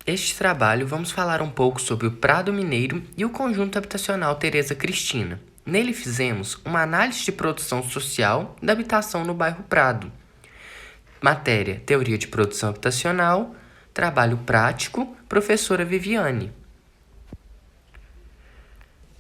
Este trabalho vamos falar um pouco sobre o Prado Mineiro e o conjunto habitacional Tereza Cristina. Nele fizemos uma análise de produção social da habitação no bairro Prado. Matéria: Teoria de Produção Habitacional, Trabalho Prático, professora Viviane.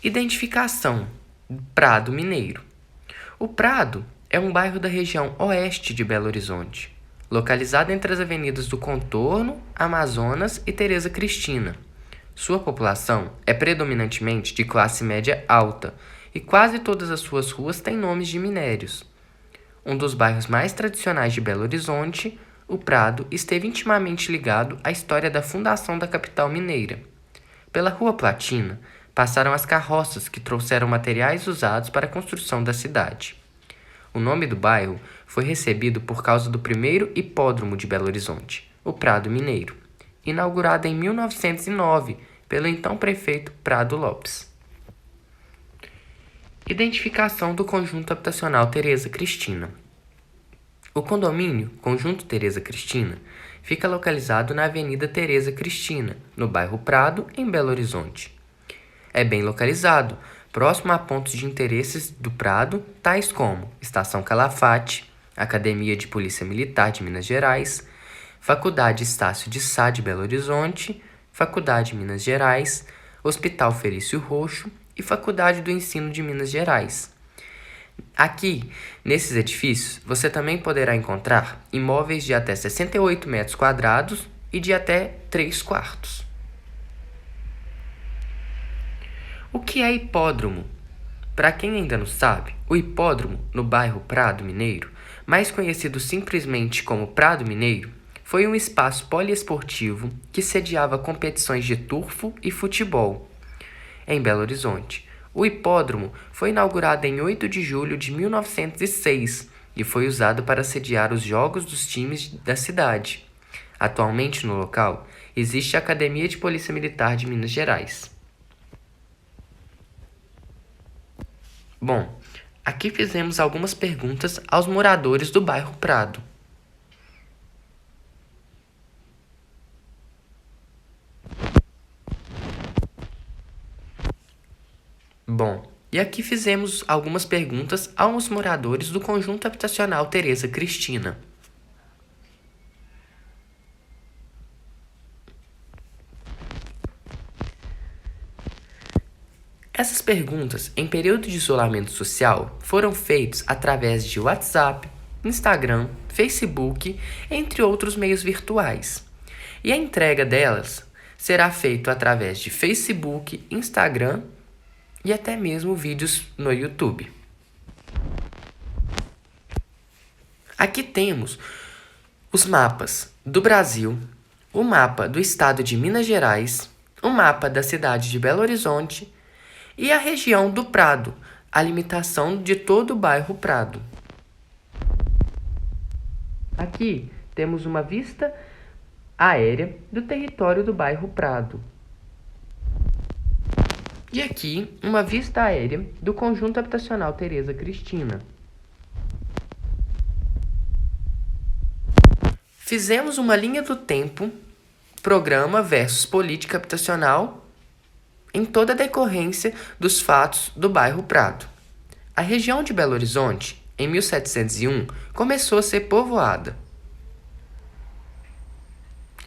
Identificação: Prado Mineiro. O Prado é um bairro da região oeste de Belo Horizonte, localizado entre as avenidas do Contorno, Amazonas e Tereza Cristina. Sua população é predominantemente de classe média alta e quase todas as suas ruas têm nomes de minérios. Um dos bairros mais tradicionais de Belo Horizonte, o Prado esteve intimamente ligado à história da fundação da capital mineira. Pela Rua Platina, passaram as carroças que trouxeram materiais usados para a construção da cidade. O nome do bairro foi recebido por causa do primeiro hipódromo de Belo Horizonte, o Prado Mineiro, inaugurado em 1909 pelo então prefeito Prado Lopes. Identificação do conjunto habitacional Tereza Cristina. O condomínio Conjunto Tereza Cristina fica localizado na Avenida Tereza Cristina, no bairro Prado, em Belo Horizonte. É bem localizado, próximo a pontos de interesses do Prado, tais como Estação Calafate, Academia de Polícia Militar de Minas Gerais, Faculdade Estácio de Sá de Belo Horizonte, Faculdade Minas Gerais, Hospital Felício Roxo e Faculdade do Ensino de Minas Gerais. Aqui, nesses edifícios, você também poderá encontrar imóveis de até 68 metros quadrados e de até 3 quartos. O que é hipódromo? Para quem ainda não sabe, o hipódromo, no bairro Prado Mineiro, mais conhecido simplesmente como Prado Mineiro, foi um espaço poliesportivo que sediava competições de turfo e futebol em Belo Horizonte. O hipódromo foi inaugurado em 8 de julho de 1906 e foi usado para sediar os jogos dos times da cidade. Atualmente no local existe a Academia de Polícia Militar de Minas Gerais. Bom, aqui fizemos algumas perguntas aos moradores do bairro Prado. Bom, e aqui fizemos algumas perguntas aos moradores do conjunto habitacional Tereza Cristina. Essas perguntas, em período de isolamento social, foram feitas através de WhatsApp, Instagram, Facebook, entre outros meios virtuais. E a entrega delas será feita através de Facebook, Instagram e até mesmo vídeos no YouTube. Aqui temos os mapas do Brasil, o mapa do estado de Minas Gerais, o mapa da cidade de Belo Horizonte e a região do Prado, a limitação de todo o bairro Prado. Aqui temos uma vista aérea do território do bairro Prado. E aqui uma vista aérea do conjunto habitacional Tereza Cristina. Fizemos uma linha do tempo, programa versus política habitacional, em toda a decorrência dos fatos do bairro Prado. A região de Belo Horizonte, em 1701, começou a ser povoada.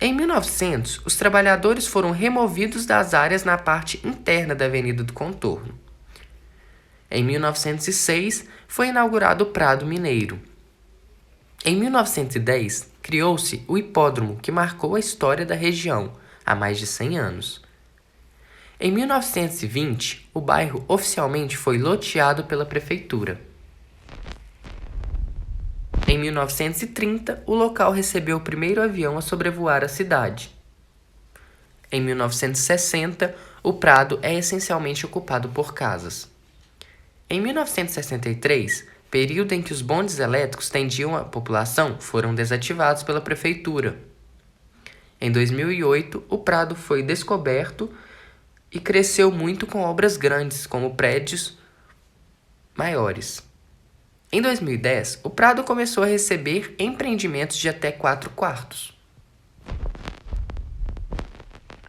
Em 1900, os trabalhadores foram removidos das áreas na parte interna da Avenida do Contorno. Em 1906, foi inaugurado o Prado Mineiro. Em 1910, criou-se o hipódromo que marcou a história da região há mais de 100 anos. Em 1920, o bairro oficialmente foi loteado pela prefeitura. Em 1930, o local recebeu o primeiro avião a sobrevoar a cidade. Em 1960, o Prado é essencialmente ocupado por casas. Em 1963, período em que os bondes elétricos tendiam a população, foram desativados pela prefeitura. Em 2008, o Prado foi descoberto e cresceu muito com obras grandes, como prédios maiores. Em 2010, o Prado começou a receber empreendimentos de até 4 quartos.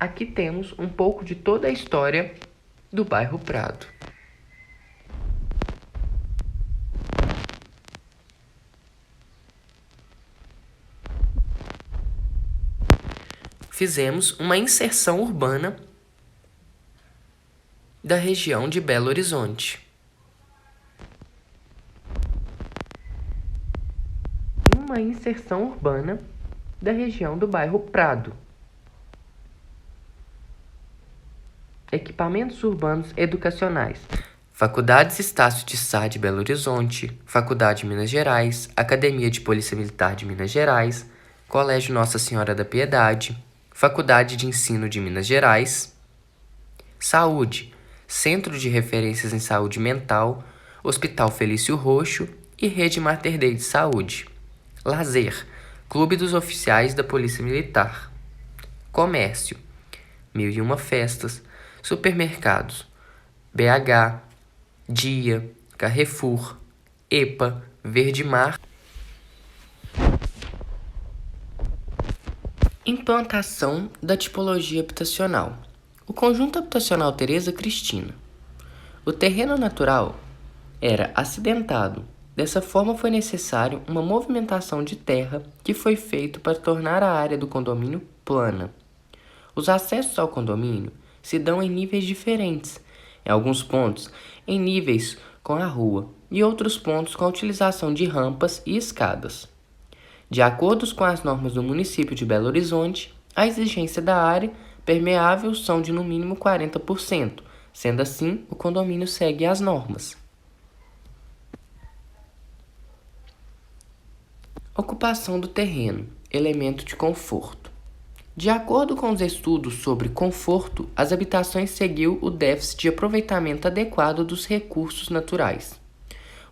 aqui temos um pouco de toda a história do bairro Prado. Fizemos uma inserção urbana da região de Belo Horizonte. Uma inserção urbana da região do bairro Prado. Equipamentos urbanos educacionais. Faculdades Estácio de Sá de Belo Horizonte, Faculdade Minas Gerais, Academia de Polícia Militar de Minas Gerais, Colégio Nossa Senhora da Piedade, Faculdade de Ensino de Minas Gerais. Saúde, Centro de Referências em Saúde Mental, Hospital Felício Roxo e Rede Mater Dei de Saúde. Lazer, Clube dos Oficiais da Polícia Militar. Comércio, 1001 Festas, Supermercados, BH, Dia, Carrefour, EPA, Verde Mar. Implantação da tipologia habitacional. O conjunto habitacional Tereza Cristina. O terreno natural era acidentado. Dessa forma, foi necessário uma movimentação de terra que foi feito para tornar a área do condomínio plana. Os acessos ao condomínio se dão em níveis diferentes, em alguns pontos em níveis com a rua e outros pontos com a utilização de rampas e escadas. De acordo com as normas do município de Belo Horizonte, a exigência da área permeável são de no mínimo 40%, sendo assim, o condomínio segue as normas. Ocupação do terreno, elemento de conforto. De acordo com os estudos sobre conforto, as habitações seguiu o déficit de aproveitamento adequado dos recursos naturais.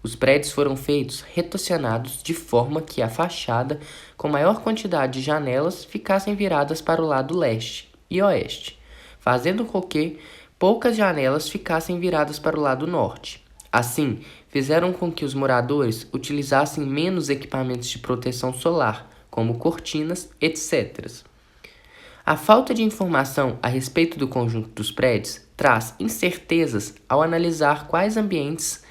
Os prédios foram feitos retocenados de forma que a fachada, com maior quantidade de janelas, ficassem viradas para o lado leste e oeste, fazendo com que poucas janelas ficassem viradas para o lado norte. Assim, fizeram com que os moradores utilizassem menos equipamentos de proteção solar, como cortinas, etc. A falta de informação a respeito do conjunto dos prédios traz incertezas ao analisar quais ambientes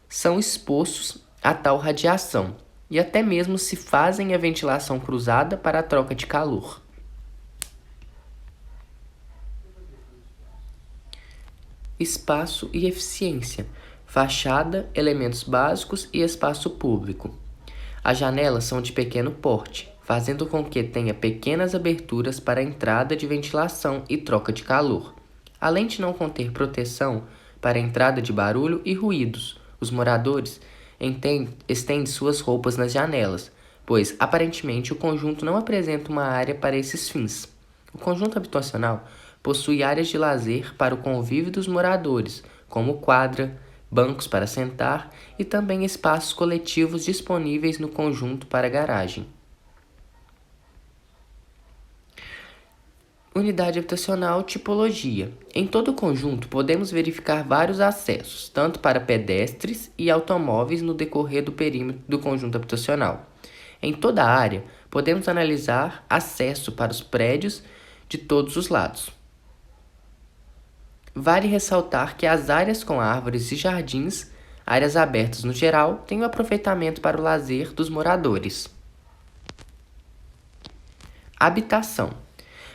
são expostos a tal radiação e até mesmo se fazem a ventilação cruzada para a troca de calor. Espaço e eficiência. Fachada, elementos básicos e espaço público. As janelas são de pequeno porte, fazendo com que tenha pequenas aberturas para a entrada de ventilação e troca de calor, além de não conter proteção para a entrada de barulho e ruídos. Os moradores estendem suas roupas nas janelas, pois aparentemente o conjunto não apresenta uma área para esses fins. O conjunto habitacional possui áreas de lazer para o convívio dos moradores, como quadra, bancos para sentar e também espaços coletivos disponíveis no conjunto para garagem. Unidade habitacional, tipologia. Em todo o conjunto, podemos verificar vários acessos, tanto para pedestres e automóveis no decorrer do perímetro do conjunto habitacional. Em toda a área, podemos analisar acesso para os prédios de todos os lados. Vale ressaltar que as áreas com árvores e jardins, áreas abertas no geral, têm o aproveitamento para o lazer dos moradores. Habitação.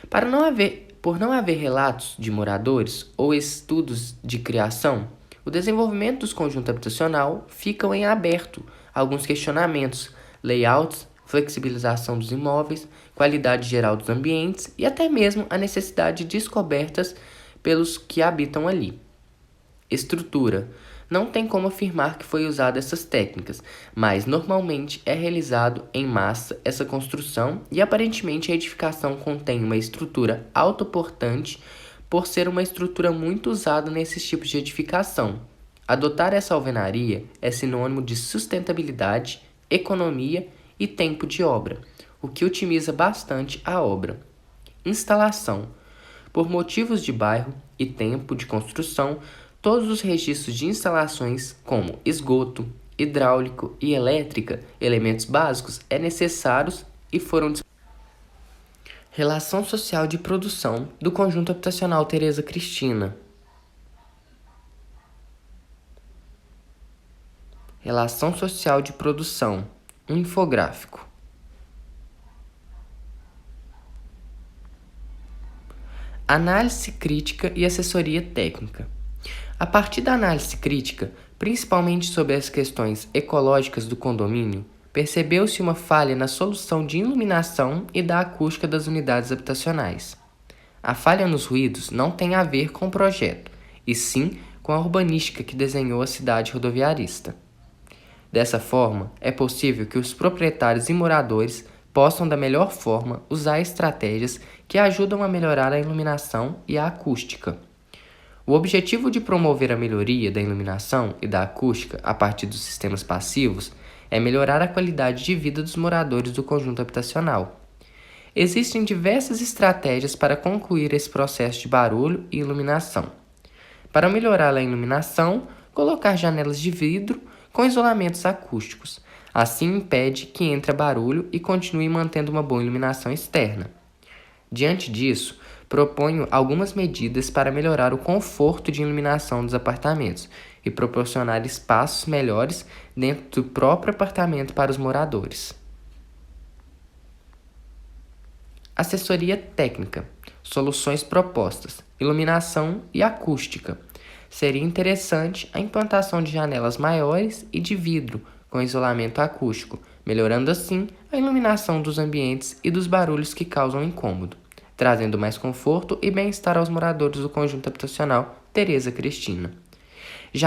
Por não haver relatos de moradores ou estudos de criação, o desenvolvimento dos conjuntos habitacional ficam em aberto alguns questionamentos, layouts, flexibilização dos imóveis, qualidade geral dos ambientes e até mesmo a necessidade de descobertas pelos que habitam ali. Estrutura. Não tem como afirmar que foi usada essas técnicas, mas normalmente é realizado em massa essa construção e aparentemente a edificação contém uma estrutura autoportante por ser uma estrutura muito usada nesses tipos de edificação. Adotar essa alvenaria é sinônimo de sustentabilidade, economia e tempo de obra, o que otimiza bastante a obra. Instalação. Por motivos de bairro e tempo de construção, todos os registros de instalações, como esgoto, hidráulico e elétrica, elementos básicos, necessários e foram Relação social de produção do conjunto habitacional Tereza Cristina. Relação social de produção, um infográfico. Análise crítica e assessoria técnica. A partir da análise crítica, principalmente sobre as questões ecológicas do condomínio, percebeu-se uma falha na solução de iluminação e da acústica das unidades habitacionais. A falha nos ruídos não tem a ver com o projeto, e sim com a urbanística que desenhou a cidade rodoviarista. Dessa forma, é possível que os proprietários e moradores possam, da melhor forma, usar estratégias que ajudam a melhorar a iluminação e a acústica. O objetivo de promover a melhoria da iluminação e da acústica a partir dos sistemas passivos é melhorar a qualidade de vida dos moradores do conjunto habitacional. Existem diversas estratégias para concluir esse processo de barulho e iluminação. Para melhorar a iluminação, colocar janelas de vidro com isolamentos acústicos. Assim impede que entre barulho e continue mantendo uma boa iluminação externa. Diante disso, proponho algumas medidas para melhorar o conforto de iluminação dos apartamentos e proporcionar espaços melhores dentro do próprio apartamento para os moradores. Assessoria técnica, soluções propostas, iluminação e acústica. Seria interessante a implantação de janelas maiores e de vidro com isolamento acústico, melhorando assim a iluminação dos ambientes e dos barulhos que causam incômodo, trazendo mais conforto e bem-estar aos moradores do conjunto habitacional Tereza Cristina.